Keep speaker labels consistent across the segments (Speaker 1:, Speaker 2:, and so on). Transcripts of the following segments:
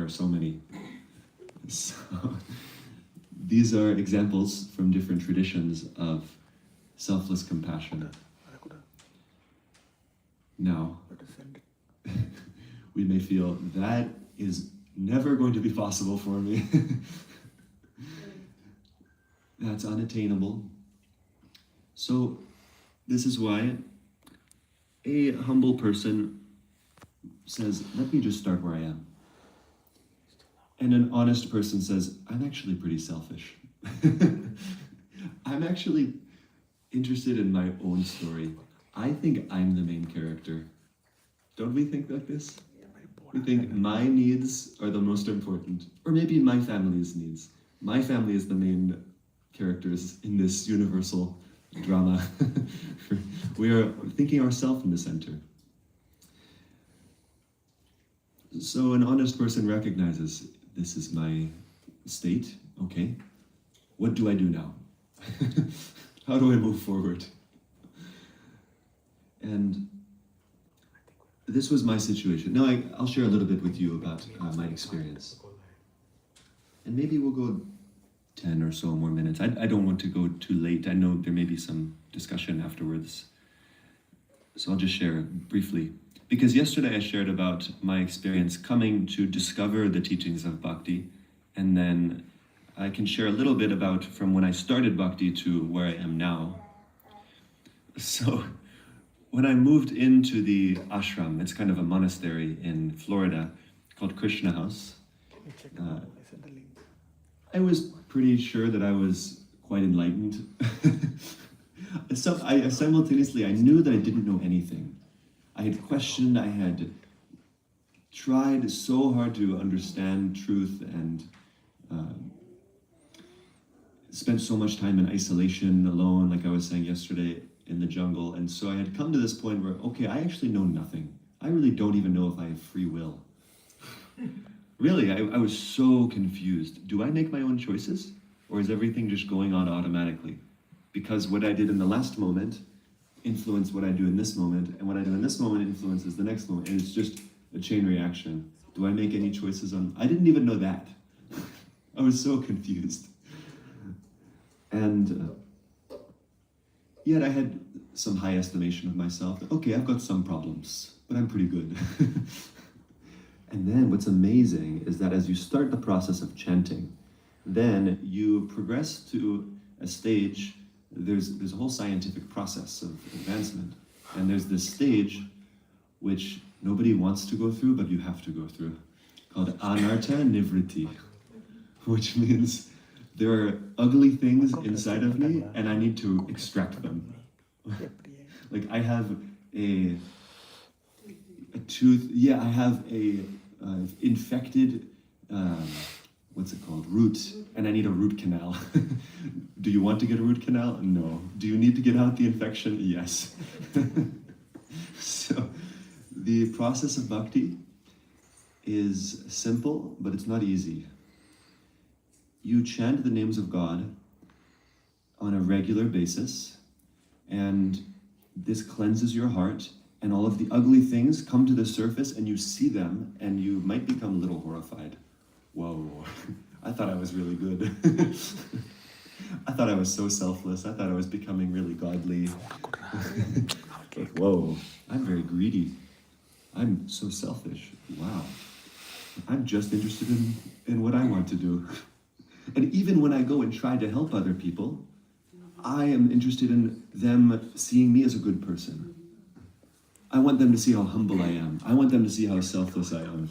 Speaker 1: are so many. So, these are examples from different traditions of selfless compassion. Now, we may feel that is never going to be possible for me. That's unattainable. So, this is why a humble person says, let me just start where I am. And an honest person says, I'm actually pretty selfish. I'm actually interested in my own story. I think I'm the main character. Don't we think like this? We think my needs are the most important, or maybe my family's needs. My family is the main characters in this universal drama. We are thinking ourselves in the center. So an honest person recognizes, this is my state, okay. What do I do now? How do I move forward? And this was my situation. Now I'll share a little bit with you about my experience. And maybe we'll go 10 or so more minutes. I don't want to go too late. I know there may be some discussion afterwards. So I'll just share briefly. Because yesterday I shared about my experience coming to discover the teachings of Bhakti, and then I can share a little bit about from when I started Bhakti to where I am now. So when I moved into the ashram, it's kind of a monastery in Florida called Krishna House, I was pretty sure that I was quite enlightened. Simultaneously, I knew that I didn't know anything. I had questioned, I had tried so hard to understand truth and spent so much time in isolation, alone, like I was saying yesterday, in the jungle. And so I had come to this point where, okay, I actually know nothing. I really don't even know if I have free will. Really, I was so confused. Do I make my own choices? Or is everything just going on automatically? Because what I did in the last moment influence what I do in this moment, and what I do in this moment influences the next moment, and it's just a chain reaction. Do I make any choices on... I didn't even know that. I was so confused. And yet I had some high estimation of myself. Okay, I've got some problems, but I'm pretty good. And then what's amazing is that as you start the process of chanting, then you progress to a stage. There's a whole scientific process of advancement, and there's this stage which nobody wants to go through, but you have to go through, called anartha nivriti, which means there are ugly things inside of me and I need to extract them. Like I have a tooth, I have a infected what's it called? Root, and I need a root canal. Do you want to get a root canal? No. Do you need to get out the infection? Yes. So the process of bhakti is simple, but it's not easy. You chant the names of God on a regular basis, and this cleanses your heart, and all of the ugly things come to the surface, and you see them, and you might become a little horrified. Whoa, I thought I was really good. I thought I was so selfless. I thought I was becoming really godly. Like, whoa, I'm very greedy. I'm so selfish. Wow. I'm just interested in what I want to do. And even when I go and try to help other people, I am interested in them seeing me as a good person. I want them to see how humble I am. I want them to see how selfless I am.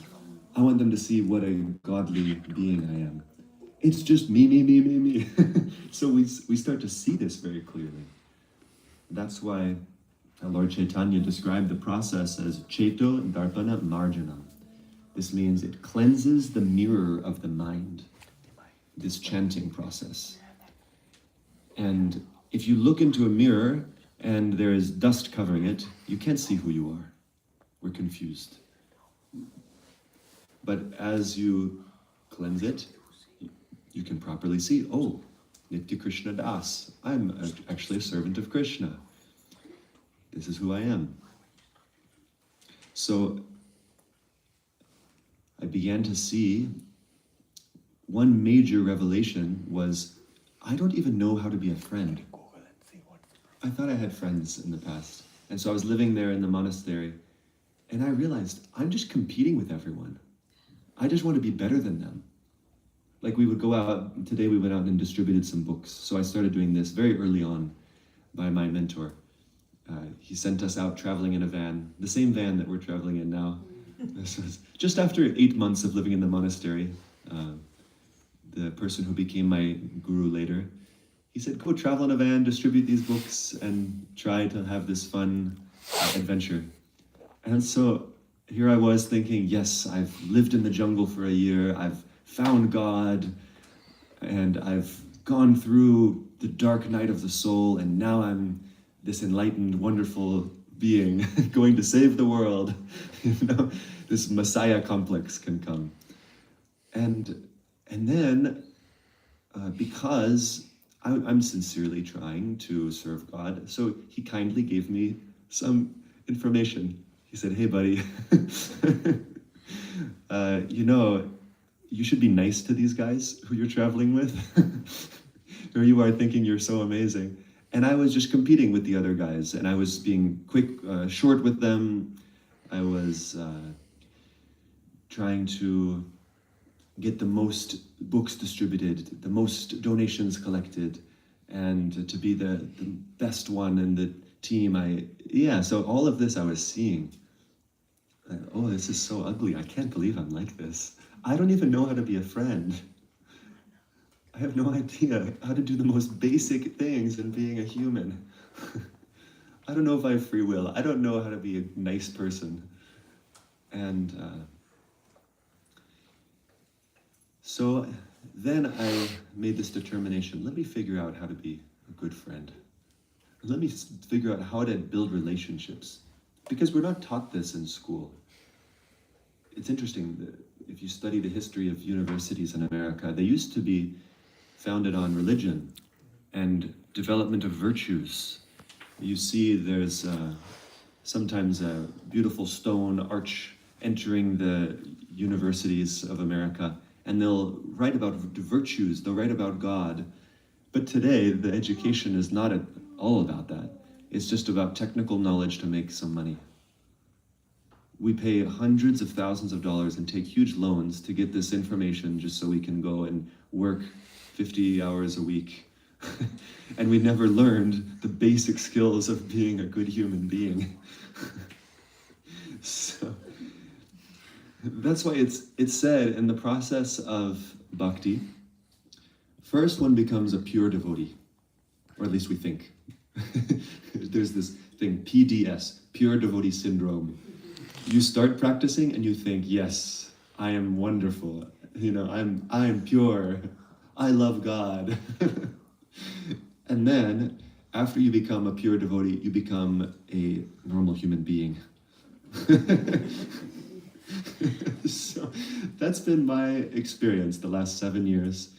Speaker 1: I want them to see what a godly being I am. It's just me. So we start to see this very clearly. That's why Lord Chaitanya described the process as Cheto Darpana Marjanam. This means it cleanses the mirror of the mind, this chanting process. And if you look into a mirror and there is dust covering it, you can't see who you are. We're confused. But as you cleanse it, you can properly see, oh, Nitya Krishna Das. I'm actually a servant of Krishna. This is who I am. So, I began to see one major revelation was, I don't even know how to be a friend. I thought I had friends in the past. And so I was living there in the monastery, and I realized I'm just competing with everyone. I just want to be better than them. Like we would go out, today we went out and distributed some books. So I started doing this very early on by my mentor. He sent us out traveling in a van, the same van that we're traveling in now. This was just after 8 months of living in the monastery. The person who became my guru later, he said, go travel in a van, distribute these books, and try to have this fun adventure. And so here I was thinking, yes, I've lived in the jungle for a year, I've found God, and I've gone through the dark night of the soul, and now I'm this enlightened, wonderful being going to save the world. This Messiah complex can come. And then, because I'm sincerely trying to serve God, so he kindly gave me some information. He said, hey buddy, you should be nice to these guys who you're traveling with. Here you are thinking you're so amazing. And I was just competing with the other guys, and I was being short with them. I was trying to get the most books distributed, the most donations collected, and to be the best one in the team. So all of this I was seeing. Oh, this is so ugly. I can't believe I'm like this. I don't even know how to be a friend. I have no idea how to do the most basic things in being a human. I don't know if I have free will. I don't know how to be a nice person. And so then I made this determination, let me figure out how to be a good friend. Let me figure out how to build relationships. Because we're not taught this in school. It's interesting, that if you study the history of universities in America, they used to be founded on religion and development of virtues. You see there's sometimes a beautiful stone arch entering the universities of America, and they'll write about virtues, they'll write about God. But today, the education is not at all about that. It's just about technical knowledge to make some money. We pay hundreds of thousands of dollars and take huge loans to get this information just so we can go and work 50 hours a week. And we never learned the basic skills of being a good human being. So that's why it's said in the process of bhakti, first one becomes a pure devotee, or at least we think. There's this thing, PDS, pure devotee syndrome. You start practicing and you think, yes, I am wonderful. I'm pure. I love God. And then, after you become a pure devotee, you become a normal human being. So that's been my experience the last 7 years.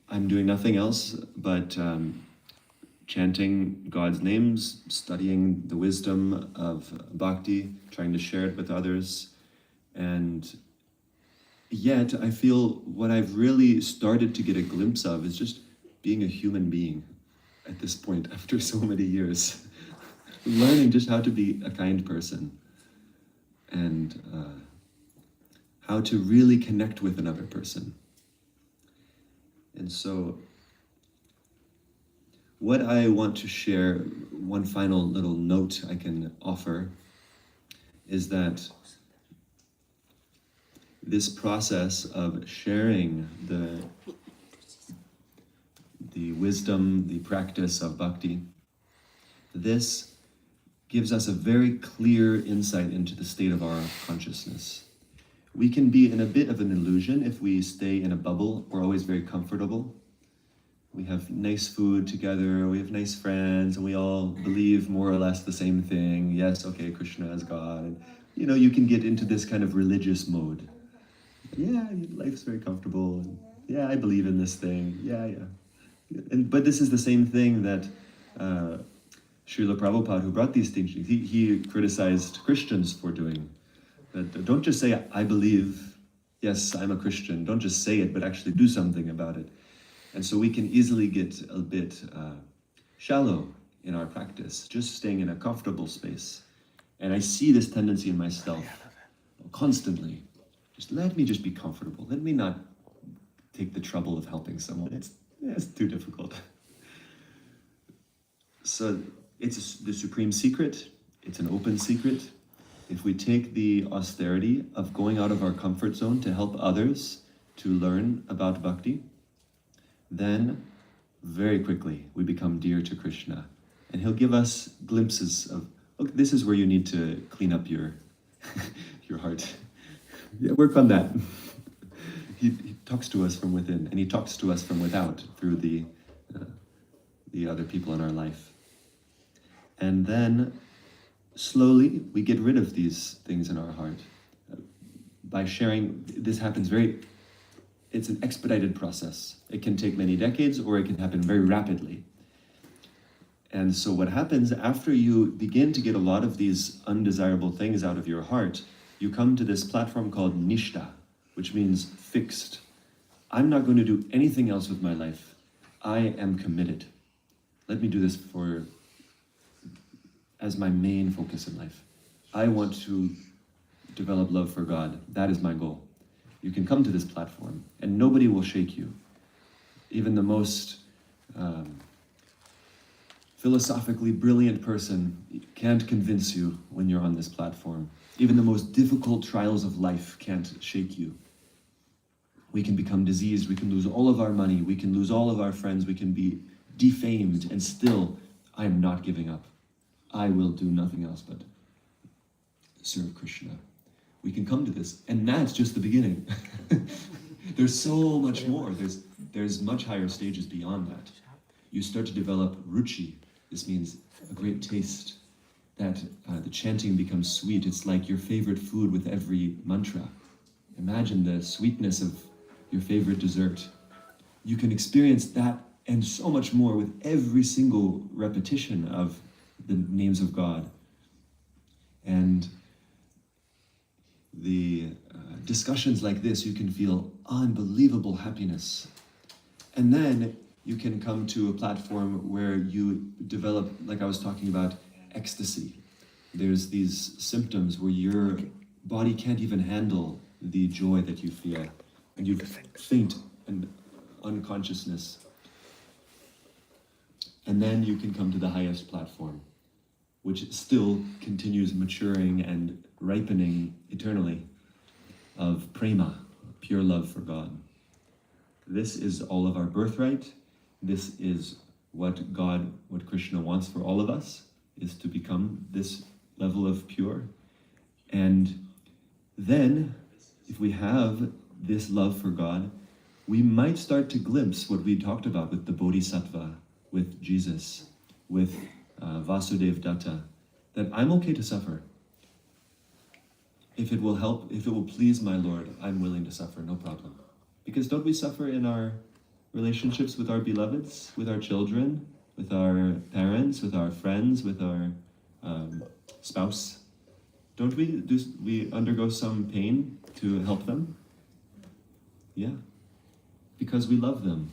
Speaker 1: I'm doing nothing else but chanting God's names, studying the wisdom of bhakti, trying to share it with others. And yet I feel what I've really started to get a glimpse of is just being a human being at this point after so many years. Learning just how to be a kind person and how to really connect with another person. And so what I want to share, one final little note I can offer, is that this process of sharing the wisdom, the practice of bhakti, this gives us a very clear insight into the state of our consciousness. We can be in a bit of an illusion if we stay in a bubble. We're always very comfortable. We have nice food together, we have nice friends, and we all believe more or less the same thing. Yes, okay, Krishna is God. And, you can get into this kind of religious mode. Yeah, life's very comfortable. And, yeah, I believe in this thing. Yeah. But this is the same thing that Srila Prabhupada, who brought these teachings, he criticized Christians for doing. That don't just say, I believe, yes, I'm a Christian. Don't just say it, but actually do something about it. And so we can easily get a bit shallow in our practice, just staying in a comfortable space. And I see this tendency in myself constantly. Just let me just be comfortable. Let me not take the trouble of helping someone. It's too difficult. So it's the supreme secret. It's an open secret. If we take the austerity of going out of our comfort zone to help others to learn about bhakti, then very quickly we become dear to Krishna. And he'll give us glimpses of, look, this is where you need to clean up your your heart. Yeah, work on that. He talks to us from within, and he talks to us from without through the other people in our life. And then slowly we get rid of these things in our heart. By sharing, this happens it's an expedited process. It can take many decades, or it can happen very rapidly. And so what happens after you begin to get a lot of these undesirable things out of your heart, you come to this platform called nishta, which means fixed. I'm not going to do anything else with my life. I am committed. Let me do this as my main focus in life. I want to develop love for God. That is my goal. You can come to this platform and nobody will shake you. Even the most philosophically brilliant person can't convince you when you're on this platform. Even the most difficult trials of life can't shake you. We can become diseased, we can lose all of our money, we can lose all of our friends, we can be defamed, and still, I am not giving up. I will do nothing else but serve Krishna. We can come to this, and that's just the beginning. There's so much more. There's much higher stages beyond that. You start to develop ruchi. This means a great taste. That the chanting becomes sweet. It's like your favorite food with every mantra. Imagine the sweetness of your favorite dessert. You can experience that and so much more with every single repetition of the names of God. And the discussions like this, you can feel unbelievable happiness. And then you can come to a platform where you develop, like I was talking about, ecstasy. There's these symptoms where your body can't even handle the joy that you feel, and you faint and unconsciousness. And then you can come to the highest platform, which still continues maturing and ripening eternally, of prema, pure love for God. This is all of our birthright. This is what Krishna wants for all of us, is to become this level of pure. And then, if we have this love for God, we might start to glimpse what we talked about with the Bodhisattva, with Jesus, with Vasudev Datta, that I'm okay to suffer. If it will help, if it will please my Lord, I'm willing to suffer, no problem. Because don't we suffer in our relationships with our beloveds, with our children, with our parents, with our friends, with our spouse? Don't we? Do we undergo some pain to help them? Yeah, because we love them.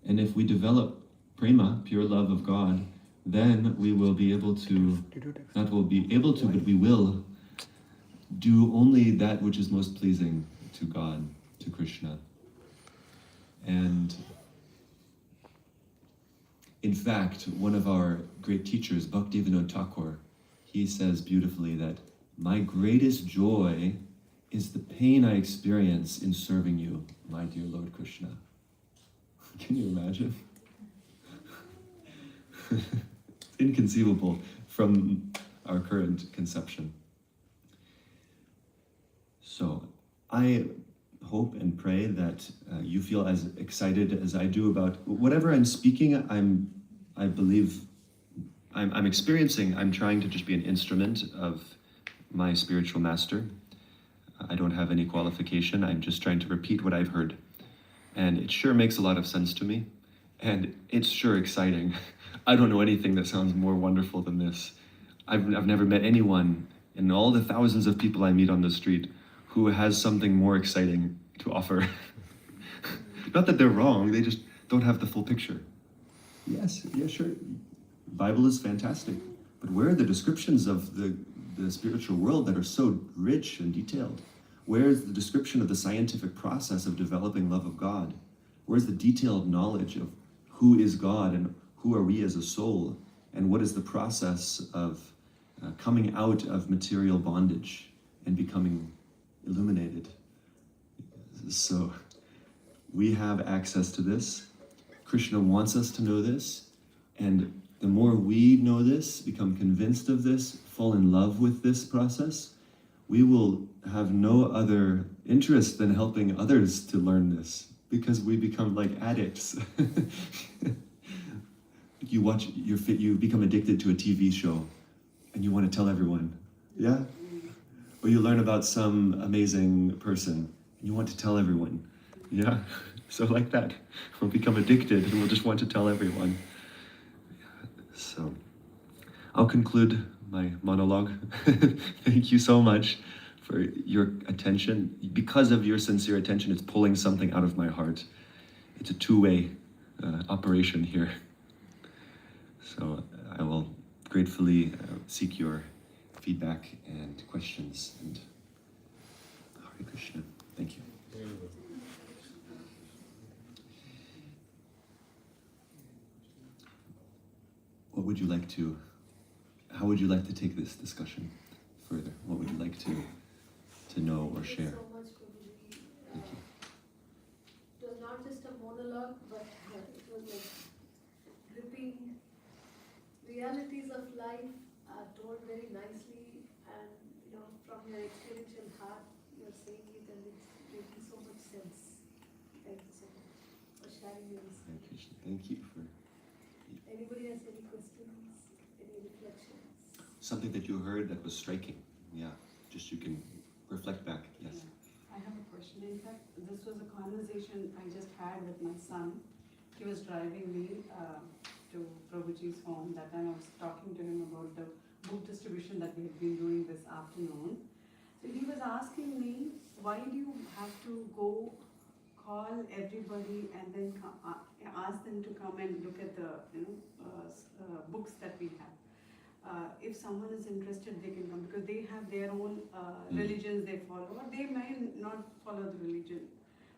Speaker 1: And if we develop prema, pure love of God, then we will be able to, not will be able to, but we will do only that which is most pleasing to God, to Krishna. And in fact, one of our great teachers, Bhaktivinoda Thakur, he says beautifully that my greatest joy is the pain I experience in serving you, my dear Lord Krishna. Can you imagine? Inconceivable from our current conception. So I hope and pray that you feel as excited as I do about whatever I'm speaking. I believe I'm experiencing. I'm trying to just be an instrument of my spiritual master. I don't have any qualification. I'm just trying to repeat what I've heard. And it sure makes a lot of sense to me. And it's sure exciting. I don't know anything that sounds more wonderful than this. I've never met anyone in all the thousands of people I meet on the street who has something more exciting to offer. Not that they're wrong, they just don't have the full picture. Yes, yeah, sure. Bible is fantastic, but where are the descriptions of the spiritual world that are so rich and detailed? Where's the description of the scientific process of developing love of God? Where's the detailed knowledge of who is God and who are we as a soul? And what is the process of coming out of material bondage and becoming illuminated? So we have access to this. Krishna wants us to know this. And the more we know this, become convinced of this, fall in love with this process, we will have no other interest than helping others to learn this, because we become like addicts. You become addicted to a TV show and you want to tell everyone, yeah? Or you learn about some amazing person and you want to tell everyone, yeah? So like that, we'll become addicted and we'll just want to tell everyone. So I'll conclude my monologue. Thank you so much for your attention. Because of your sincere attention, it's pulling something out of my heart. It's a two-way operation here. So I will gratefully seek your feedback and questions. And Hare Krishna. Thank you. What would you like to, how would you like to take this discussion further? What would you like to know or share?
Speaker 2: So much, Guruji.
Speaker 1: Thank you.
Speaker 2: It was not just a monologue, but it was like gripping realities of life told very nicely, and from your experiential heart, you're saying it, and it's making so much sense. Thank you so much for sharing your
Speaker 1: Hare
Speaker 2: insight.
Speaker 1: Krishna. Thank you for
Speaker 2: Anybody has any questions, any reflections?
Speaker 1: something that you heard that was striking. Yeah, just you can reflect back. Yes.
Speaker 3: Yeah. I have a question. In fact, this was a conversation I just had with my son. He was driving me to Prabhuji's home. That time I was talking to him about the book distribution that we had been doing this afternoon. So he was asking me, why do you have to go call everybody and then ask them to come and look at the books that we have? If someone is interested, they can come, because they have their own religions they follow, or they may not follow the religion.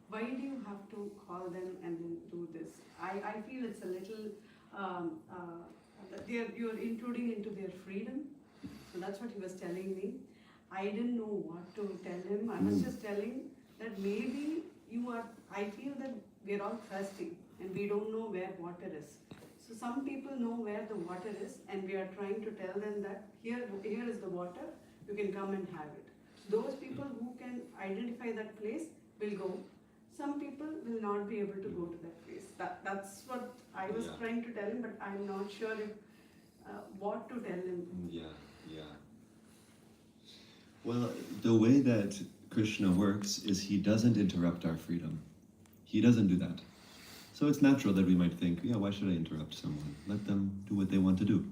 Speaker 3: Why do you have to call them and then do this? I feel it's a little, you're intruding into their freedom. So that's what he was telling me. I didn't know what to tell him. I was just telling that maybe I feel that we're all thirsty and we don't know where water is. So some people know where the water is, and we are trying to tell them that here is the water, you can come and have it. Those people who can identify that place will go. Some people will not be able to go to that place. That's what I was trying to tell him, but I'm not sure if what to tell him.
Speaker 1: Yeah. Well, the way that Krishna works is he doesn't interrupt our freedom. He doesn't do that. So it's natural that we might think, why should I interrupt someone? Let them do what they want to do.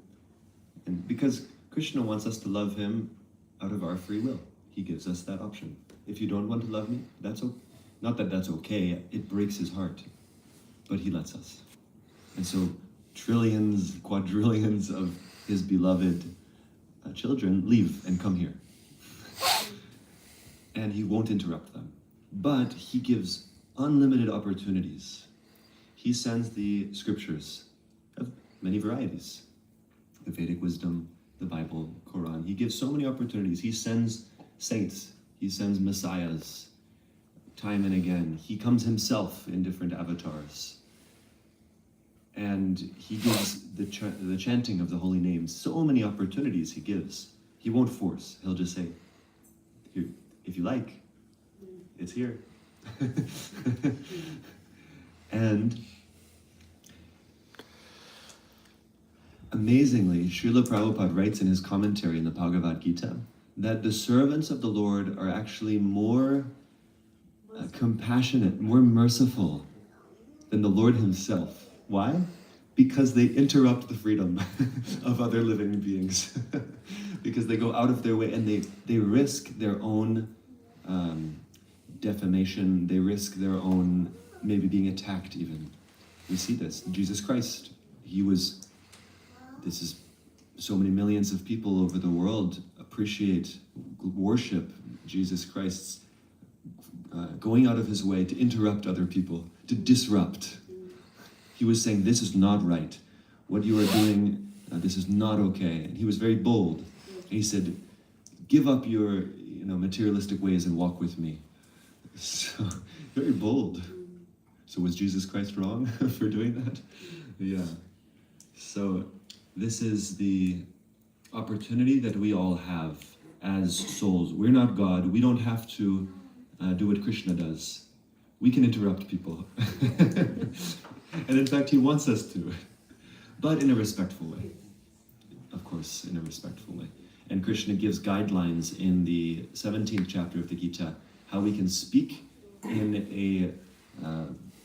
Speaker 1: And because Krishna wants us to love him out of our free will. He gives us that option. If you don't want to love me, that's okay. Not that that's okay, it breaks his heart. But he lets us. And so trillions, quadrillions of his beloved children leave and come here. And he won't interrupt them. But he gives unlimited opportunities. He sends the scriptures of many varieties. The Vedic wisdom, the Bible, Quran. He gives so many opportunities. He sends saints. He sends messiahs time and again. He comes himself in different avatars. And he gives the chanting of the holy names. So many opportunities he gives. He won't force. He'll just say, here, if you like, it's here. And amazingly, Srila Prabhupada writes in his commentary in the Bhagavad Gita that the servants of the Lord are actually more compassionate, more merciful than the Lord himself. Why? Because they interrupt the freedom of other living beings. Because they go out of their way and they risk their own defamation. They risk their own, maybe being attacked even. We see this. Jesus Christ, this is so many millions of people over the world appreciate, worship Jesus Christ's going out of his way to interrupt other people, to disrupt. He was saying, this is not right. What you are doing, this is not okay. And he was very bold. And he said, give up your materialistic ways and walk with me. So, very bold. So was Jesus Christ wrong for doing that? Yeah. So this is the opportunity that we all have as souls. We're not God. We don't have to do what Krishna does. We can interrupt people. And in fact, he wants us to. But in a respectful way. Of course, in a respectful way. And Krishna gives guidelines in the 17th chapter of the Gita, how we can speak in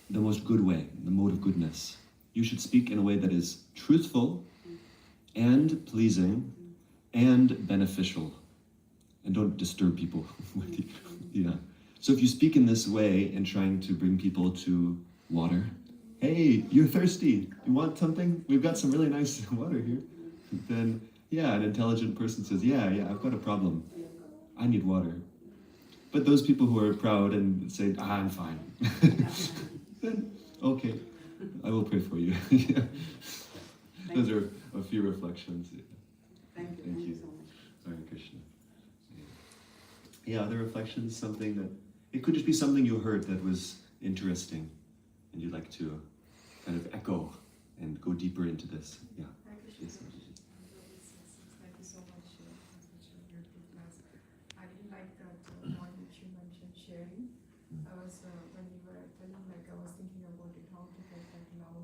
Speaker 1: the most good way, the mode of goodness. You should speak in a way that is truthful and pleasing and beneficial. And don't disturb people. Yeah. So if you speak in this way and trying to bring people to water, hey, you're thirsty, you want something? We've got some really nice water here. Then, yeah, an intelligent person says, yeah, I've got a problem. I need water. But those people who are proud and say, I'm fine. Then, okay, I will pray for you. Yeah. Those are a few reflections. Yeah.
Speaker 3: Thank you so much.
Speaker 1: Hare Krishna. Yeah, other reflections, something that, it could just be something you heard that was interesting and you'd like to kind of echo and go deeper into this. Yeah. Yes.
Speaker 4: Thank you so much for such a beautiful class. I really like that one which you mentioned, sharing. I was, when you were telling, I was thinking about it, how to get that love.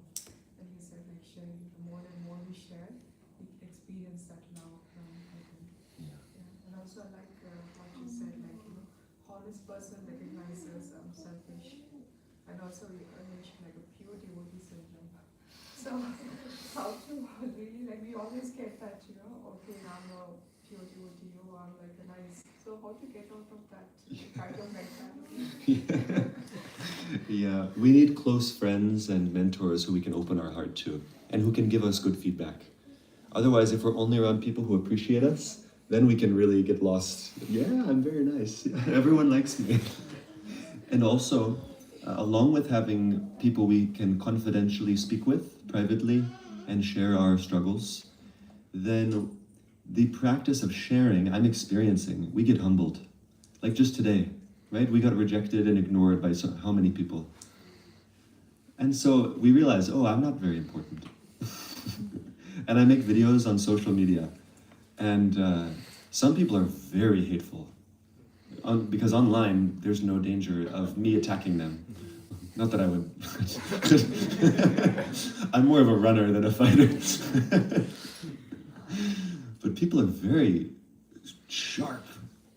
Speaker 4: And you said sharing, the more and more we share, we experience that love. I think.
Speaker 1: Yeah.
Speaker 4: And also I like what you said, how this person recognizes selfish. And also you mentioned a pure devotee syndrome. So how to really, we always get that, okay, I'm a pure devotee, I'm a nice. So how to get out of that kind of mentality?
Speaker 1: Yeah, we need close friends and mentors who we can open our heart to and who can give us good feedback. Otherwise, if we're only around people who appreciate us, then we can really get lost. Yeah, I'm very nice. Yeah, everyone likes me. And also, along with having people we can confidentially speak with privately and share our struggles, then the practice of sharing, I'm experiencing, we get humbled. Like just today, right? We got rejected and ignored by how many people? And so we realize, I'm not very important. And I make videos on social media. And some people are very hateful. Because online, there's no danger of me attacking them. Not that I would. I'm more of a runner than a fighter. But people are very sharp.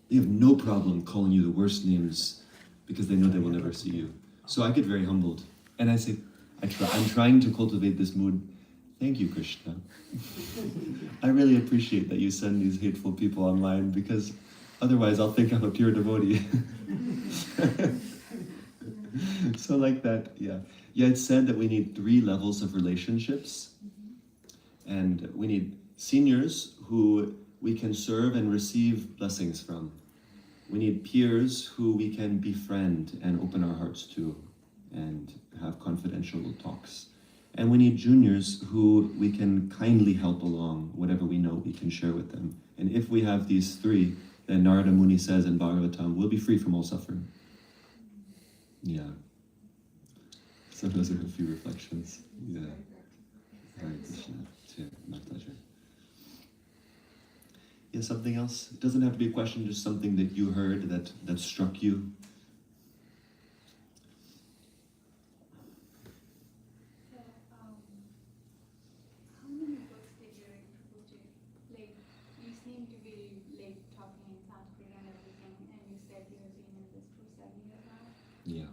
Speaker 1: They have no problem calling you the worst names because they know they will never see you. So I get very humbled. And I say, I'm trying to cultivate this mood. Thank you, Krishna. I really appreciate that you send these hateful people online because otherwise I'll think I'm a pure devotee. So like that, yeah. Yeah, it's said that we need 3 levels of relationships. And we need seniors who we can serve and receive blessings from. We need peers who we can befriend and open our hearts to and have confidential talks. And we need juniors who we can kindly help along, whatever we know we can share with them. And if we have these 3, then Narada Muni says in Bhagavatam, we'll be free from all suffering. Yeah. So those are a few reflections. Yeah. Hare Krishna. Yeah, my pleasure. Yeah, something else? It doesn't have to be a question, just something that you heard that struck you.
Speaker 5: How many books did you read, Prabhuji? You seem to be talking in Sanskrit and everything, and you said you have been in this for 7 years now.
Speaker 1: Yeah.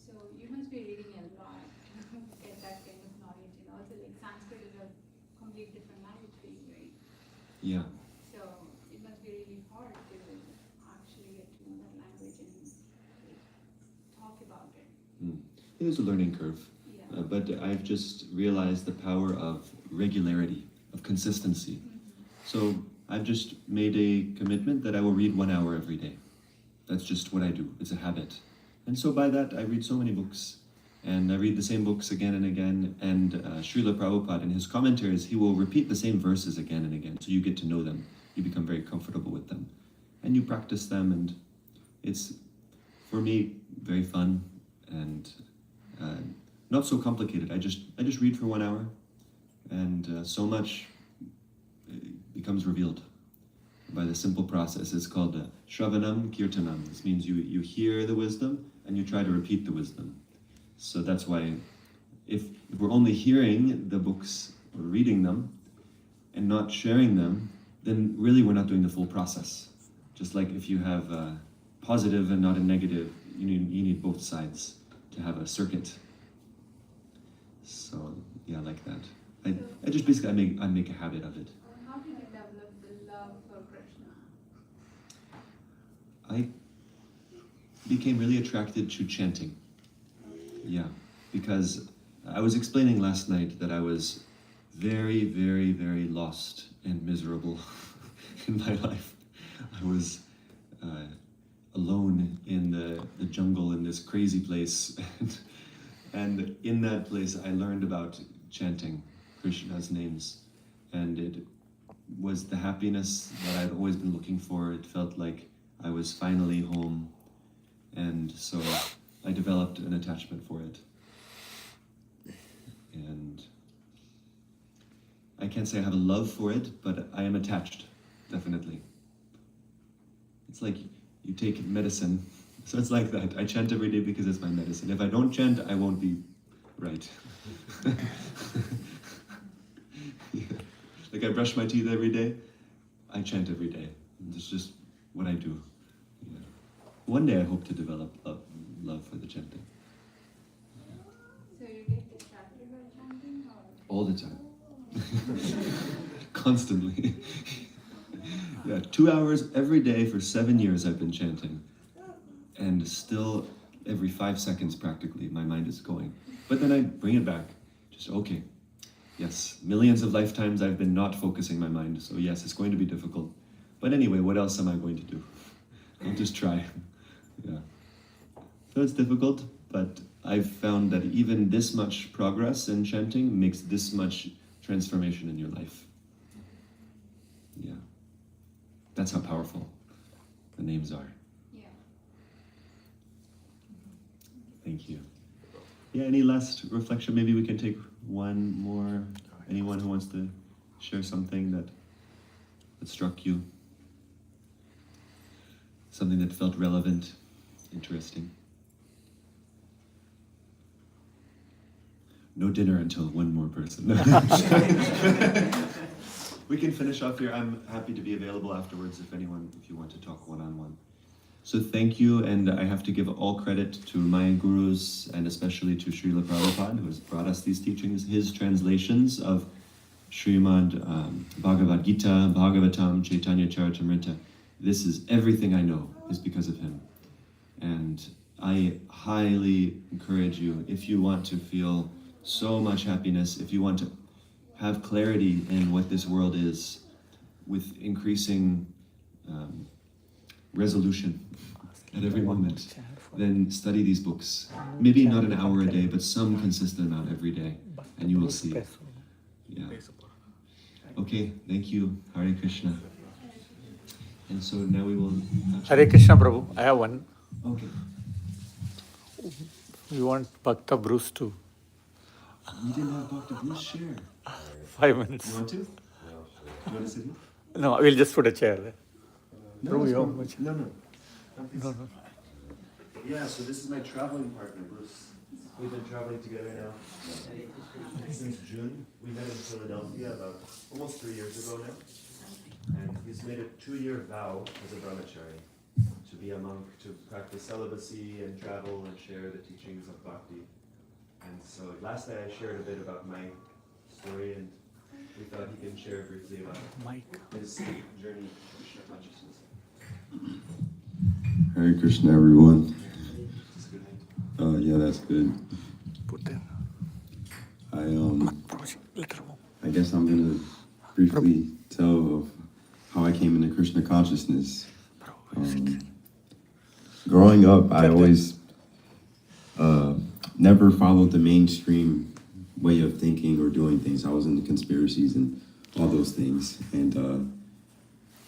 Speaker 5: So you must be reading a lot to get that kind of knowledge. Also, Sanskrit is a complete different language for you, right?
Speaker 1: Yeah.
Speaker 5: So it must be really hard to actually get to know that language and
Speaker 1: It is a learning curve.
Speaker 5: Yeah.
Speaker 1: But I've just realized the power of regularity, of consistency. So I've just made a commitment that I will read 1 hour every day. That's just what I do. It's a habit. And so by that, I read so many books. And I read the same books again and again. And Srila Prabhupada, in his commentaries, he will repeat the same verses again and again. So you get to know them. You become very comfortable with them. And you practice them. And it's, for me, very fun and not so complicated. I just read for 1 hour. And so much becomes revealed by the simple process. It's called Shravanam Kirtanam. This means you hear the wisdom and you try to repeat the wisdom. So that's why if we're only hearing the books or reading them and not sharing them, then really we're not doing the full process. Just like if you have a positive and not a negative, you need both sides to have a circuit. So yeah, like that. I just basically I make a habit of it.
Speaker 5: How did you develop the love for Krishna?
Speaker 1: I became really attracted to chanting. Yeah, because I was explaining last night that I was very, very, very lost and miserable in my life. I was alone in the jungle in this crazy place. And in that place, I learned about chanting Krishna's names. And it was the happiness that I'd always been looking for. It felt like I was finally home. And so I developed an attachment for it. And I can't say I have a love for it, but I am attached, definitely. It's like you take medicine. So it's like that. I chant every day because it's my medicine. If I don't chant, I won't be right. Yeah. Like I brush my teeth every day, I chant every day. It's just what I do. Yeah. One day I hope to develop love for the chanting.
Speaker 5: So you get distracted by chanting or?
Speaker 1: All the time. Constantly. Yeah, 2 hours every day for 7 years I've been chanting. And still, every 5 seconds practically, my mind is going. But then I bring it back. Just, okay, yes, millions of lifetimes I've been not focusing my mind. So yes, it's going to be difficult. But anyway, what else am I going to do? I'll just try. Yeah. So it's difficult, but I've found that even this much progress in chanting makes this much transformation in your life. Yeah. That's how powerful the names are.
Speaker 5: Yeah.
Speaker 1: Thank you. Yeah, any last reflection? Maybe we can take one more. Anyone who wants to share something that struck you? Something that felt relevant, interesting. No dinner until one more person. We can finish off here. I'm happy to be available afterwards if you want to talk one-on-one. So thank you, and I have to give all credit to my gurus, and especially to Srila Prabhupada, who has brought us these teachings. His translations of Srimad Bhagavad Gita, Bhagavatam, Chaitanya Charitamrita, this is everything I know is because of him. And I highly encourage you, if you want to feel so much happiness, if you want to have clarity in what this world is, with increasing resolution at every moment, then study these books. Maybe not an hour a day, but some consistent amount every day, and you will see. Yeah. Okay, thank you. Hare Krishna. And so now we will...
Speaker 6: Hare Krishna, Prabhu. I have one.
Speaker 1: Okay.
Speaker 6: We want Bhakta Bruce too.
Speaker 1: We didn't have Bhakta Bruce share.
Speaker 6: 5 minutes.
Speaker 1: You want to? Do you want to sit here?
Speaker 6: No, we'll just put a chair there.
Speaker 1: No,
Speaker 6: Prabhu,
Speaker 1: it's
Speaker 6: you have
Speaker 1: fine.
Speaker 6: much?
Speaker 1: No.
Speaker 6: No.
Speaker 1: Yeah, so this is my traveling partner, Bruce. We've been traveling together now since June. We met in Philadelphia about almost 3 years ago now. And he's made a 2-year vow as a brahmachari to be a monk, to practice celibacy and travel and share the teachings of bhakti. And so last night I shared a bit about my story, and we thought he can share briefly about his journey to Krishna consciousness.
Speaker 7: Hare Krishna, everyone.
Speaker 1: Is this a good night?
Speaker 7: Yeah, that's good. guess I'm gonna briefly tell of how I came into Krishna consciousness. Growing up, I always never followed the mainstream way of thinking or doing things. I was into conspiracies and all those things, and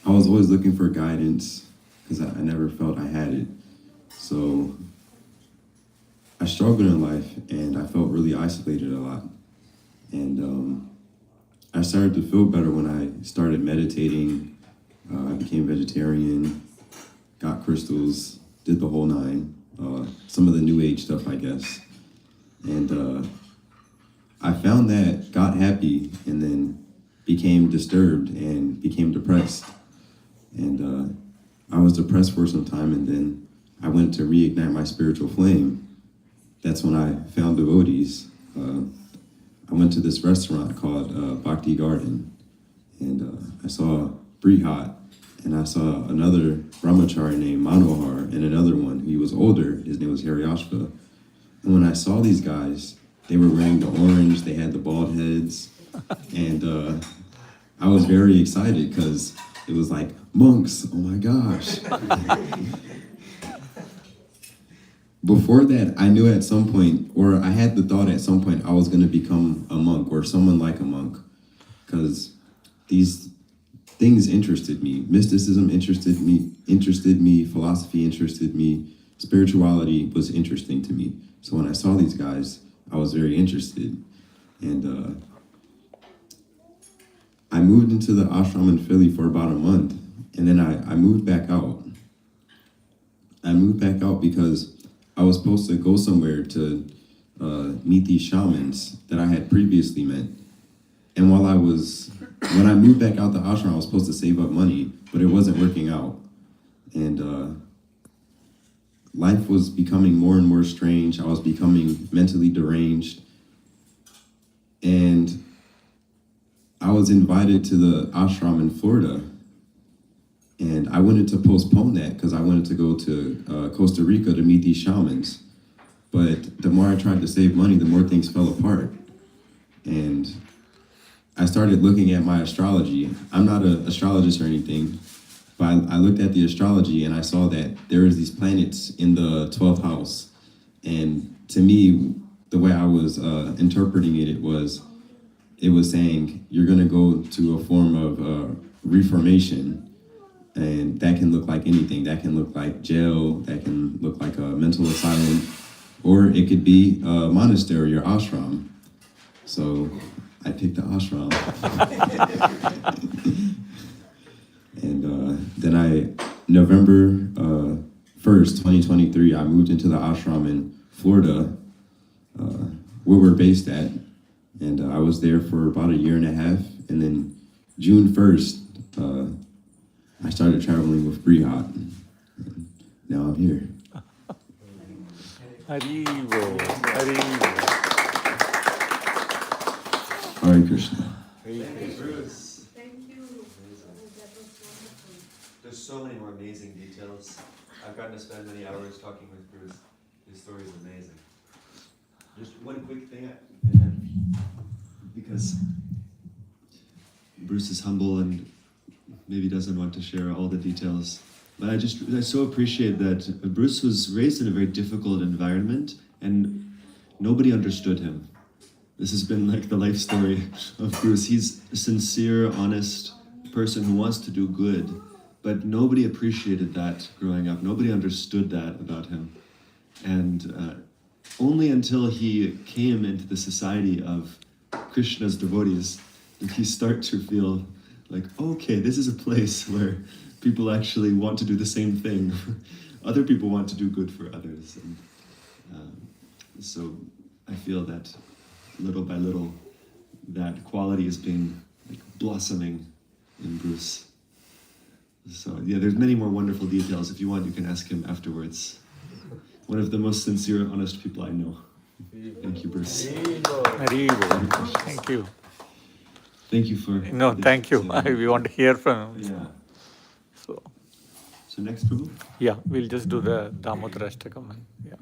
Speaker 7: I was always looking for guidance because I never felt I had it. So I struggled in life, and I felt really isolated a lot. And I started to feel better when I started meditating. I became vegetarian, got crystals, did the whole nine, some of the new age stuff, I guess. And I found that, got happy, and then became disturbed and became depressed. And I was depressed for some time, and then I went to reignite my spiritual flame. That's when I found devotees. I went to this restaurant called Bhakti Garden, and I saw Brihad, and I saw another brahmachari named Manohar, and another one. He was older. His name was Haryashva. And when I saw these guys, they were wearing the orange, they had the bald heads, and I was very excited because it was like, monks, oh my gosh. Before that, I knew at some point, or I had the thought at some point I was going to become a monk or someone like a monk, because these things interested me. Mysticism interested me, philosophy interested me, spirituality was interesting to me. So when I saw these guys, I was very interested. And I moved into the ashram in Philly for about a month, and then I moved back out. I moved back out because I was supposed to go somewhere to meet these shamans that I had previously met. And when I moved back out the ashram, I was supposed to save up money, but it wasn't working out. And life was becoming more and more strange. I was becoming mentally deranged. And I was invited to the ashram in Florida. And I wanted to postpone that because I wanted to go to Costa Rica to meet these shamans. But the more I tried to save money, the more things fell apart. And I started looking at my astrology. I'm not an astrologist or anything, but I looked at the astrology and I saw that there was these planets in the 12th house. And to me, the way I was interpreting it was saying you're going to go to a form of reformation. And that can look like anything. That can look like jail. That can look like a mental asylum. Or it could be a monastery or ashram. So I picked the ashram. And then November 1st, 2023, I moved into the ashram in Florida, where we're based at. And I was there for about 1.5 years. And then June 1st, I started traveling with Brihad, and now I'm here.
Speaker 6: Haribo, Haribo.
Speaker 7: Hare Krishna.
Speaker 1: Bruce.
Speaker 2: Thank you. That was wonderful.
Speaker 1: There's so many more amazing details. I've gotten to spend many hours talking with Bruce. His story is amazing. Just one quick thing, because Bruce is humble and maybe doesn't want to share all the details. But I so appreciate that Bruce was raised in a very difficult environment and nobody understood him. This has been like the life story of Bruce. He's a sincere, honest person who wants to do good, but nobody appreciated that growing up. Nobody understood that about him. And only until he came into the society of Krishna's devotees did he start to feel like, okay, this is a place where people actually want to do the same thing. Other people want to do good for others. And so I feel that little by little, that quality is being like blossoming in Bruce. So yeah, there's many more wonderful details. If you want, you can ask him afterwards. One of the most sincere, honest people I know. Thank you, Bruce.
Speaker 6: Haribo. Thank you.
Speaker 1: Thank you for...
Speaker 6: No, thank you. We want to hear from him.
Speaker 1: Yeah.
Speaker 6: So,
Speaker 1: So next, Prabhu?
Speaker 6: yeah, we'll just do the Damodara Ashtakam. Yeah.